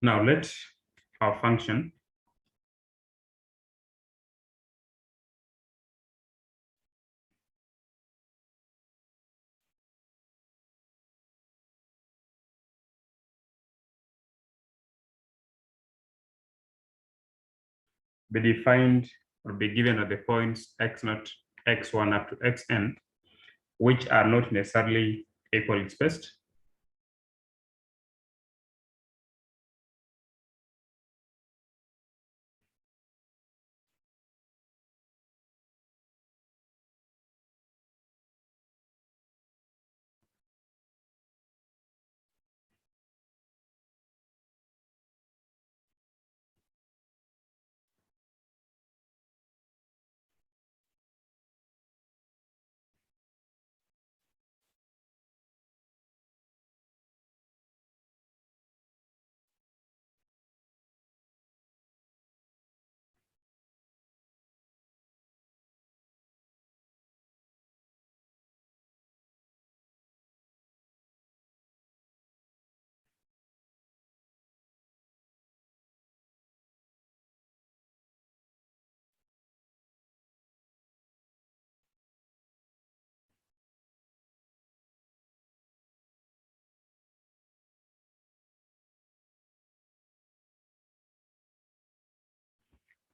Now let our function be defined or be given at the points x0, x1 up to xn, which are not necessarily equally spaced.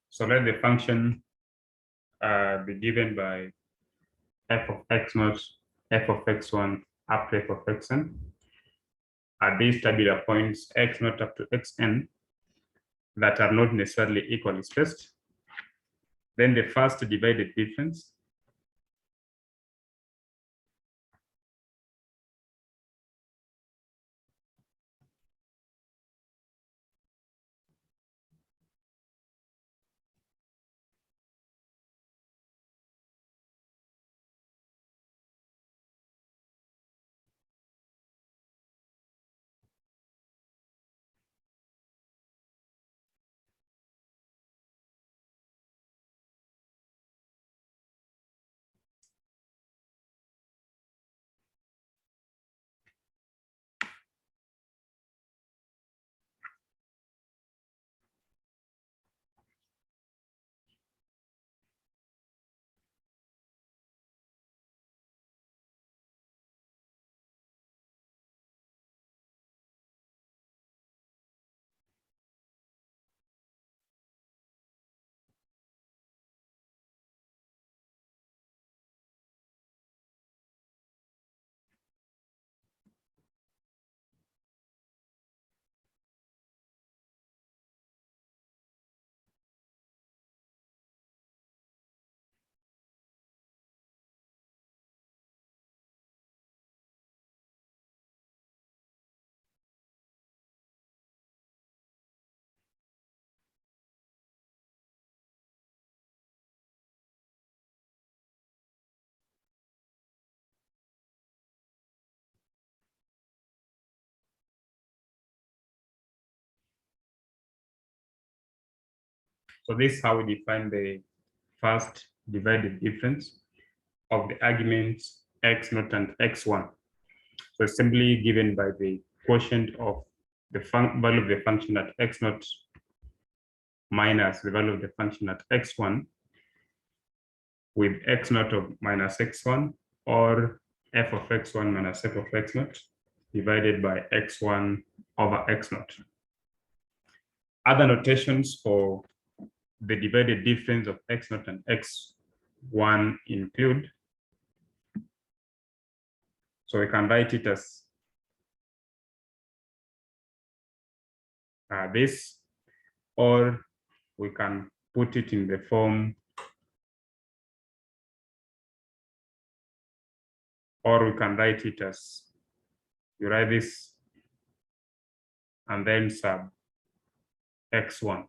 So let the function be given by f of x0, f of x1 up to f of xn at these tabular points x0 up to xn that are not necessarily equally spaced. Then the first divided difference So this is how we define the first divided difference of the arguments x0 and x1. So it's simply given by the quotient of the value of the function at x0 minus the value of the function at x1 with x0 of minus x1 or f of x1 minus f of x0 divided by x1 over x0. Other notations for the divided difference of x0 and x1 include, so we can write it as this, or we can put it in the form, or we can write it as, you write this and then sub x1.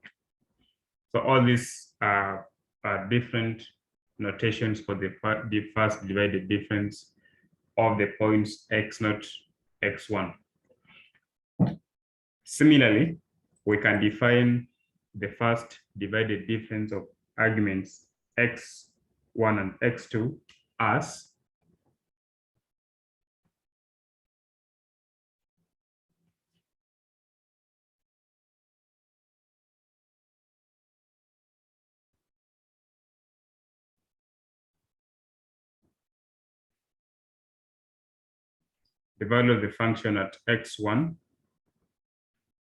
So all these are different notations for the first divided difference of the points x0, x1. Similarly, we can define the first divided difference of arguments x1 and x2 as the value of the function at x1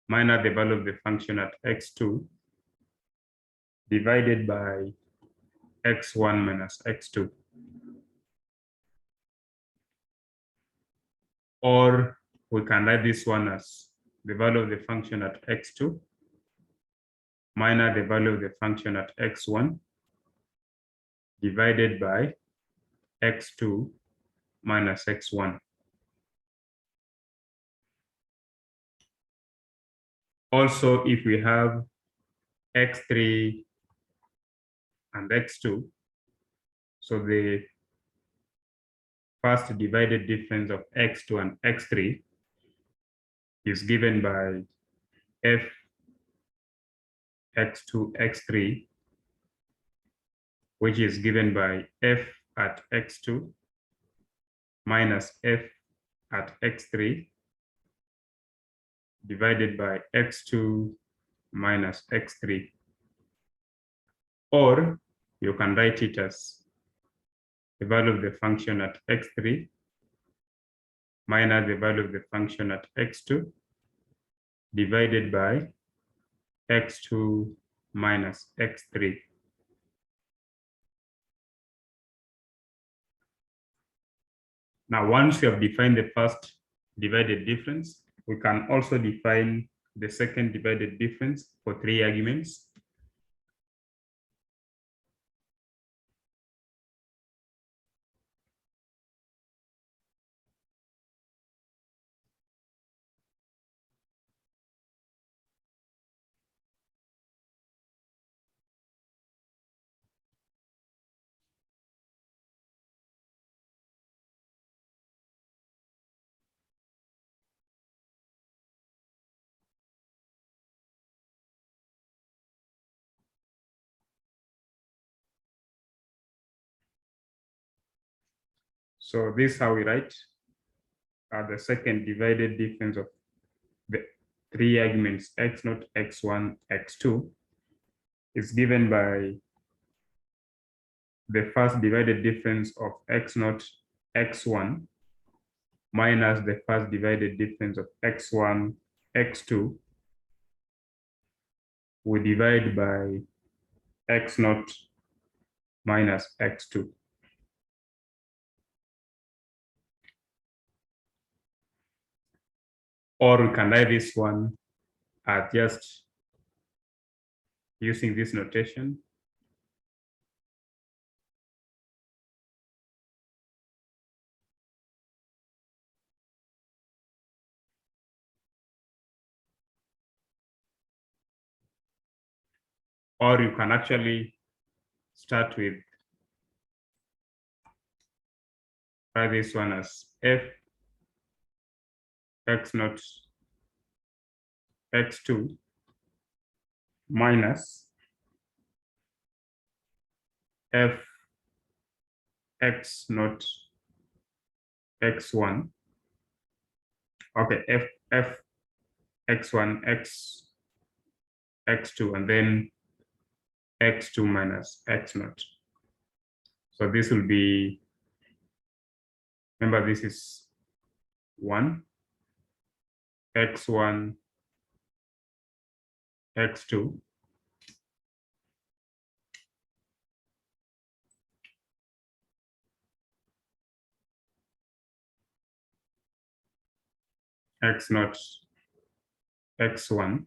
minus the value of the function at x2 divided by x1 minus x2. Or we can write this one as the value of the function at x2 minus the value of the function at x1 divided by x2 minus x1. Also, if we have x3 and x2, so the first divided difference of x2 and x3 is given by f x2 x3, which is given by f at x2 minus f at x3 divided by x2 minus x3. Or you can write it as the value of the function at x3 minus the value of the function at x2 divided by x2 minus x3. Now, once we have defined the first divided difference, we can also define the second divided difference for 3 arguments. So this is how we write the second divided difference of the 3 arguments x0, x1, x2 is given by the first divided difference of x0, x1 minus the first divided difference of x1, x2. We divide by x0 minus x2. Or we can write this one just using this notation. Or you can actually start with write this one as f x0 x2 minus f x0 x1. Okay, f x1 x2 and then x2 minus x0. So this will be, remember this is 1 x1 x2 x0 x1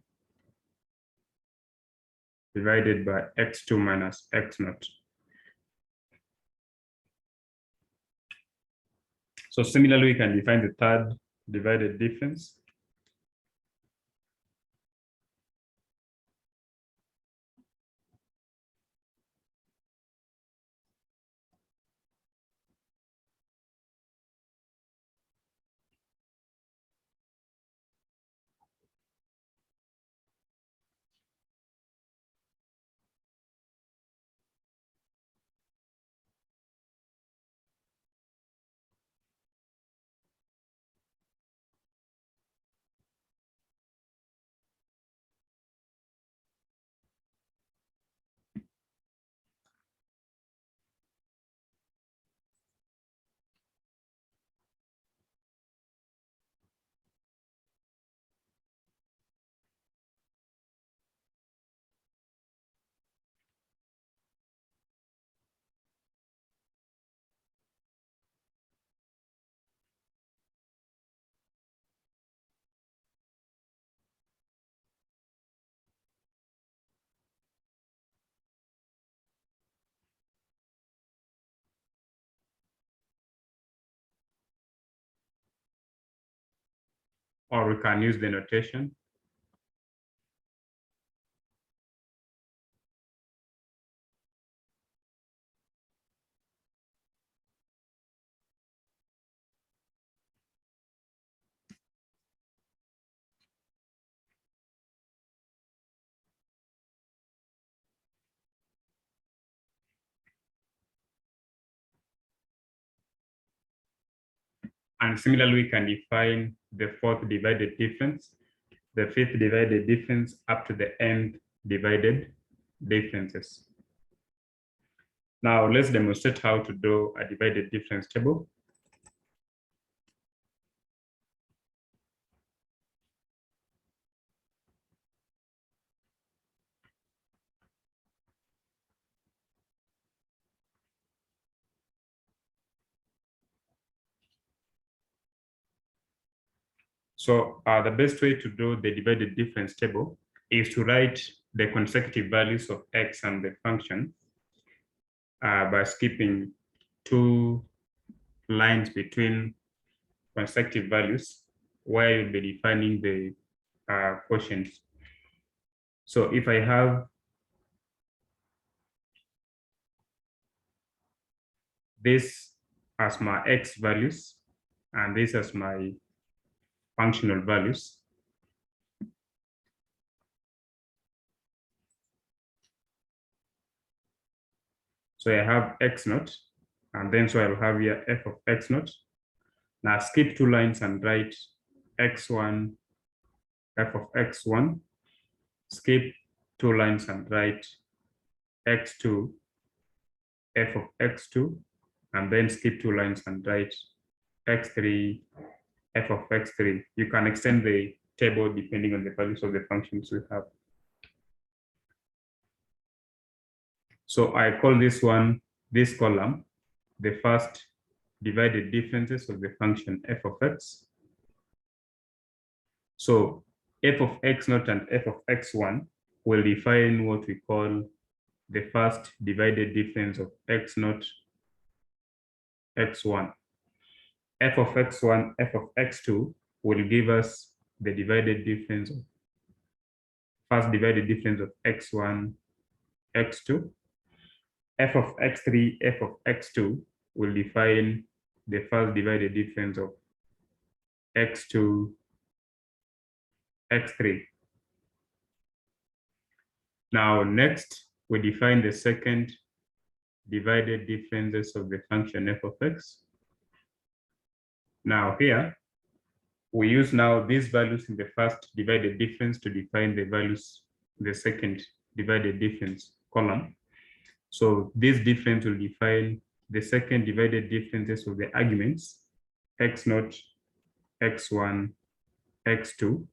divided by x2 minus x0. So similarly, we can define the third divided difference. or we can use the notation. And similarly, we can define the fourth divided difference, the fifth divided difference up to the nth divided differences. Now let's demonstrate how to do a divided difference table. So the best way to do the divided difference table is to write the consecutive values of x and the function by skipping two lines between consecutive values where you'll be defining the quotients. So if I have this as my x values and this as my functional values, so I have x naught, and then so I'll have here f of x naught. Now skip two lines and write x1, f of x1, skip two lines and write x2, f of x2, and then skip two lines and write x3, f of x3. You can extend the table depending on the values of the functions we have. So I call this one, this column, the first divided differences of the function f of x. So f of x naught and f of x1 will define what we call the first divided difference of x naught, x1. F of x1, f of x2 will give us the divided difference of first divided difference of x1, x2. F of x3, f of x2 will define the first divided difference of x2, x3. Now, next, we define the second divided differences of the function f of x. Now here, we use now these values in the first divided difference to define the values in the second divided difference column. So this difference will define the second divided differences of the arguments, x naught, x1, x2.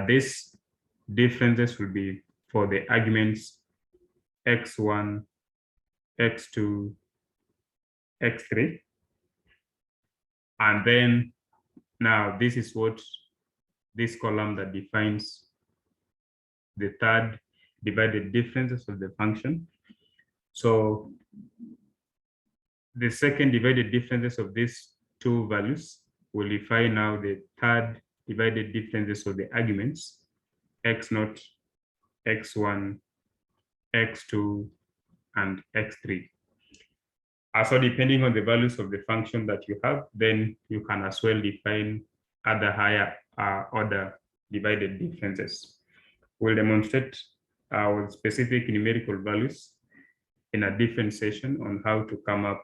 These differences will be for the arguments x1, x2, x3. And then now this is what this column that defines the third divided differences of the function. So the second divided differences of these two values will define now the third divided differences of the arguments x naught, x1, x2, and x3. So depending on the values of the function that you have, then you can as well define other higher order divided differences. We'll demonstrate with specific numerical values in a different session on how to come up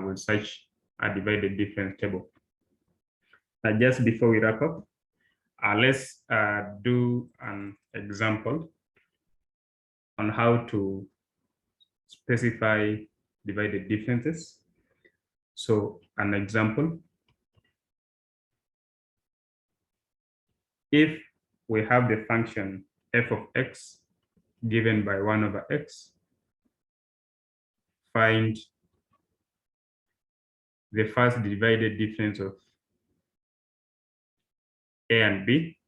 with such a divided difference table. Just before we wrap up, let's do an example on how to specify divided differences. So an example, if we have the function f of x given by 1 over x, find the first divided difference of a and b,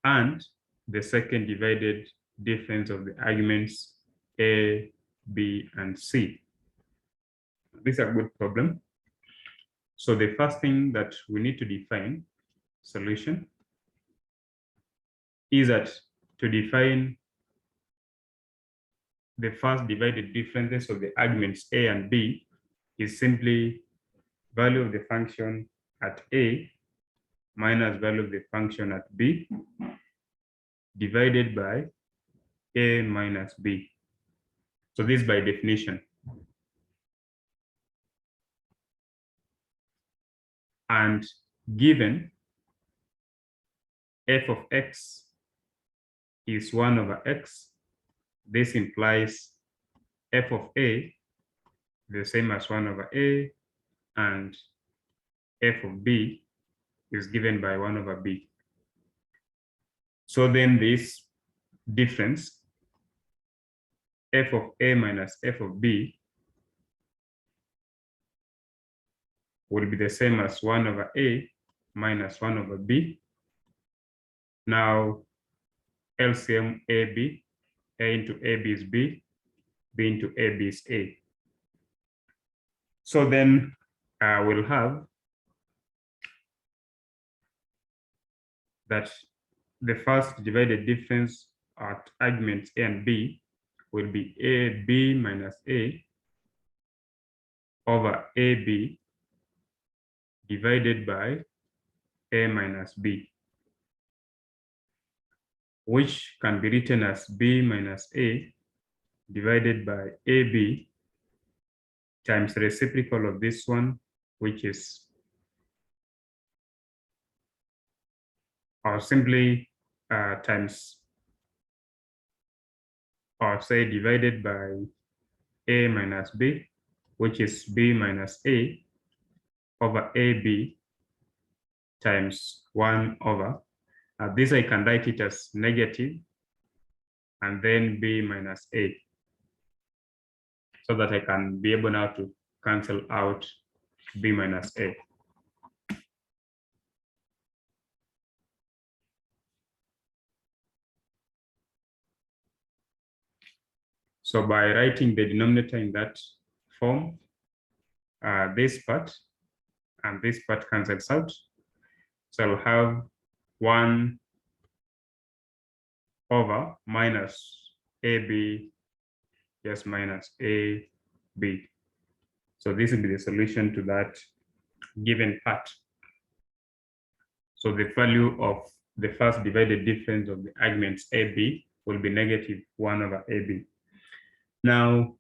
and the second divided difference of the arguments a, b, and c. This is a good problem. So the first thing that we need to define solution is that to define the first divided differences of the arguments a and b is simply value of the function at a minus value of the function at b divided by a minus b. So this by definition. And given f of x is 1 over x, this implies f of a the same as 1 over a, and f of b is given by 1 over b. So then this difference, f of a minus f of b, will be the same as 1 over a minus 1 over b. Now, LCM AB, a into AB is b into AB is a. So then we'll have that the first divided difference at arguments a and b will be ab minus a over ab divided by a minus b, which can be written as b minus a divided by ab times the reciprocal of this one, which is, or simply times, or say divided by a minus b, which is b minus a over ab times 1 over, this I can write it as negative and then b minus a, so that I can be able now to cancel out b minus a. So by writing the denominator in that form, this part and this part cancels out. So I'll have 1 over minus AB, just minus AB. So this will be the solution to that given part. So the value of the first divided difference of the arguments AB will be negative 1 over AB. Now,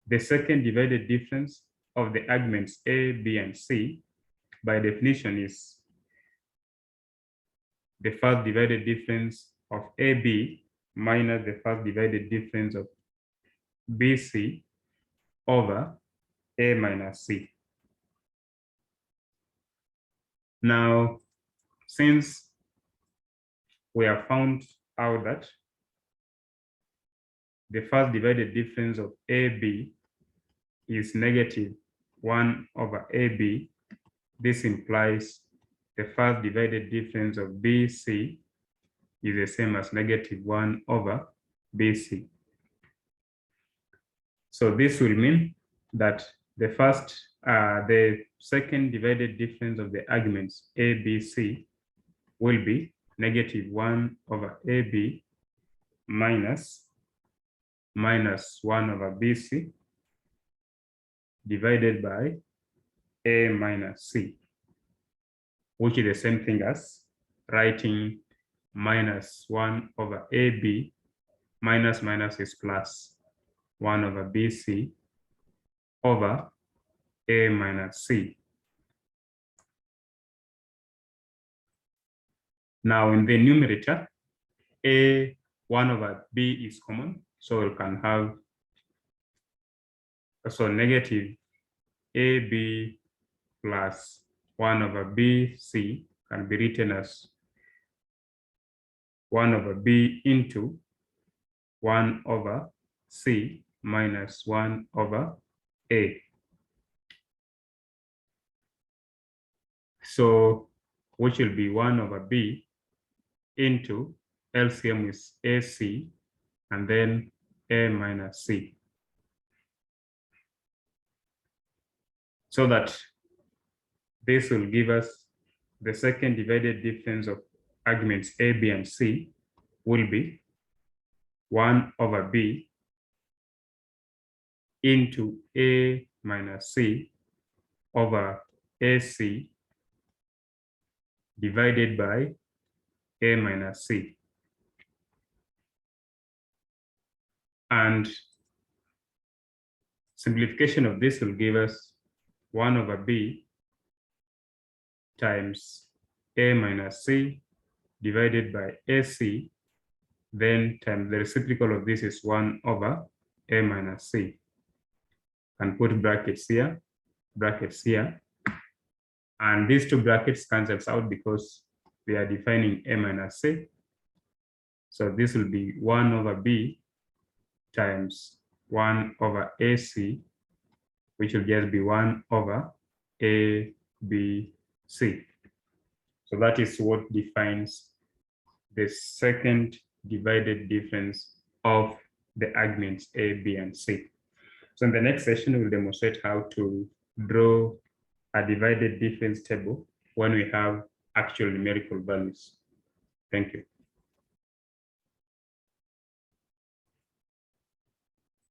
the second divided difference of the arguments A, B, and C, by definition, is the first divided difference of AB minus the first divided difference of BC over A minus C. Now, since we have found out that the first divided difference of AB is negative 1 over AB, this implies the first divided difference of BC is the same as negative 1 over BC. So this will mean that the second divided difference of the arguments A, B, C will be negative 1 over AB minus 1 over BC divided by A minus C, which is the same thing as writing minus 1 over AB minus is plus 1 over BC over A minus C. Now in the numerator, A 1 over B is common, so we can have negative AB plus 1 over BC can be written as 1 over B into 1 over C minus 1 over A. So which will be 1 over B into LCM is AC and then A minus C. so that this will give us the second divided difference of arguments A, B, and C will be 1 over B into A minus C over AC divided by A minus C. And simplification of this will give us 1 over B times A minus C divided by AC, then times the reciprocal of this is 1 over A minus C. And put brackets here, and these two brackets cancels out because we are defining A minus C. So this will be 1 over B times 1 over AC, which will just be 1 over ABC. So that is what defines the second divided difference of the arguments A, B, and C. So in the next session, we'll demonstrate how to draw a divided difference table when we have actual numerical values. Thank you.